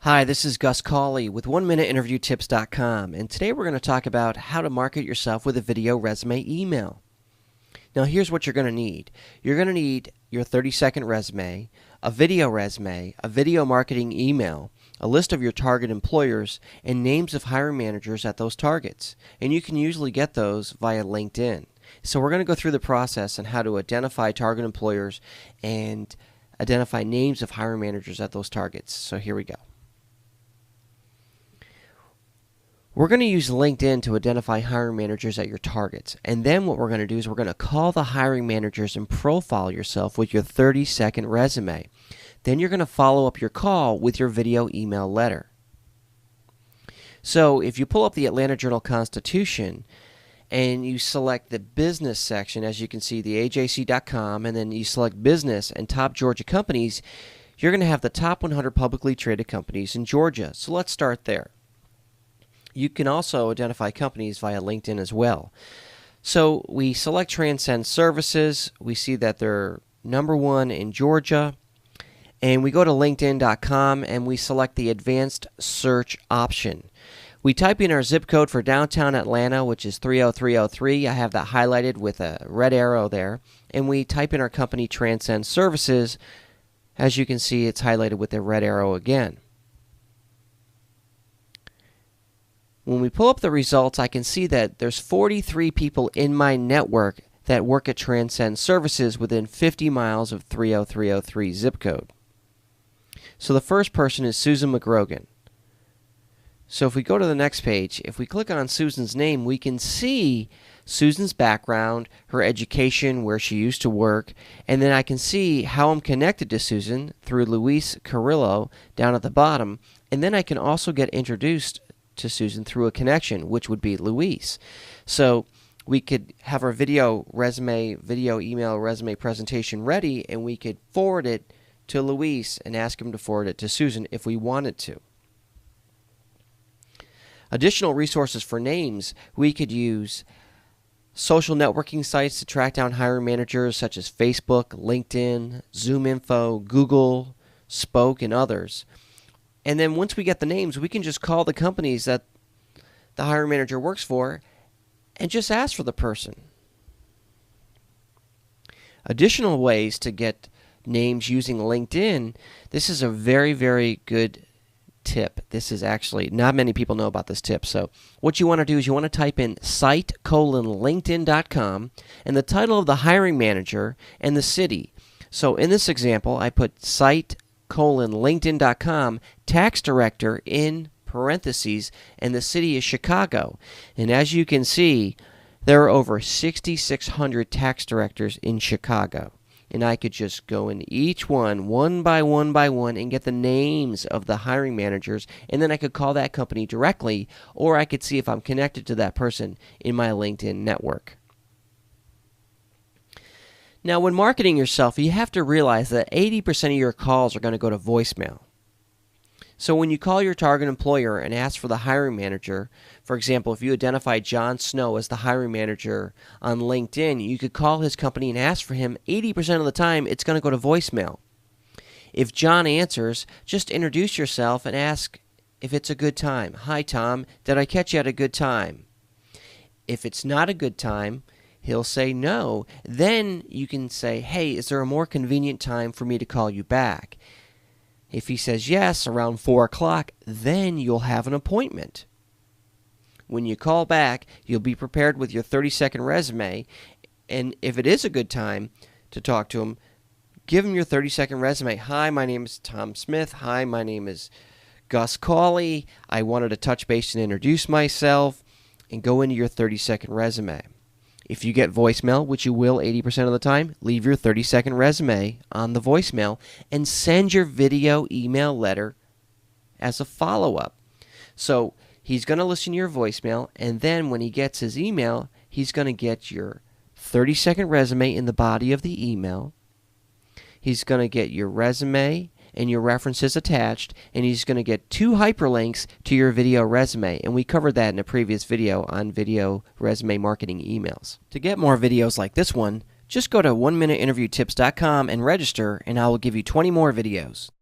Hi, this is Gus Cawley with OneMinuteInterviewTips.com, and today we're going to talk about how to market yourself with a video resume email. Now, here's what you're going to need. You're going to need your 30-second resume, a video marketing email, a list of your target employers, and names of hiring managers at those targets. And you can usually get those via LinkedIn. So we're going to go through the process on how to identify target employers and identify names of hiring managers at those targets. So here we go. We're going to use LinkedIn to identify hiring managers at your targets. And then what we're going to do is we're going to call the hiring managers and profile yourself with your 30-second resume. Then you're going to follow up your call with your video email letter. So if you pull up the Atlanta Journal-Constitution and you select the business section, as you can see, the AJC.com, and then you select business and top Georgia companies, you're going to have the top 100 publicly traded companies in Georgia. So let's start there. You can also identify companies via LinkedIn as well. So we select Transcend Services. We see that they're #1 in Georgia. And we go to LinkedIn.com and we select the advanced search option. We type in our zip code for downtown Atlanta, which is 30303. I have that highlighted with a red arrow there. And we type in our company, Transcend Services. As you can see, it's highlighted with the red arrow again. When we pull up the results, I can see that there's 43 people in my network that work at Transcend Services within 50 miles of 30303 zip code. So the first person is Susan McGrogan. So if we go to the next page, if we click on Susan's name, we can see Susan's background, her education, where she used to work, and then I can see how I'm connected to Susan through Luis Carrillo down at the bottom, and then I can also get introduced to Susan through a connection, which would be Luis. So we could have our video email resume presentation ready, and we could forward it to Luis and ask him to forward it to Susan if we wanted to. Additional resources for names, we could use social networking sites to track down hiring managers such as Facebook, LinkedIn, ZoomInfo, Google, Spoke, and others. And then once we get the names, we can just call the companies that the hiring manager works for and just ask for the person. Additional ways to get names using LinkedIn, this is a very, very good tip. This is actually, not many people know about this tip. So what you want to do is you want to type in site:linkedin.com and the title of the hiring manager and the city. So in this example, I put site:linkedin.com tax director in parentheses, and the city is Chicago. And as you can see, there are over 6,600 tax directors in Chicago. And I could just go in each one by one, and get the names of the hiring managers, and then I could call that company directly, or I could see if I'm connected to that person in my LinkedIn network. Now, when marketing yourself, you have to realize that 80% of your calls are going to go to voicemail. So when you call your target employer and ask for the hiring manager, for example, if you identify John Snow as the hiring manager on LinkedIn, you could call his company and ask for him. 80% of the time, it's going to go to voicemail. If John answers, just introduce yourself and ask if it's a good time. Hi, Tom. Did I catch you at a good time? If it's not a good time, he'll say no. Then you can say, hey, is there a more convenient time for me to call you back? If he says yes, around 4 o'clock, then you'll have an appointment. When you call back, you'll be prepared with your 30-second resume, and if it is a good time to talk to him, give him your 30-second resume. Hi, my name is Tom Smith. Hi, my name is Gus Cawley. I wanted to touch base and introduce myself, and go into your 30-second resume. If you get voicemail, which you will 80% of the time, leave your 30-second resume on the voicemail and send your video email letter as a follow-up. So he's going to listen to your voicemail, and then when he gets his email, he's going to get your 30-second resume in the body of the email. He's going to get your resume and your references attached, and he's going to get 2 hyperlinks to your video resume, and we covered that in a previous video on video resume marketing emails. To get more videos like this one, just go to OneMinuteInterviewTips.com and register, and I will give you 20 more videos.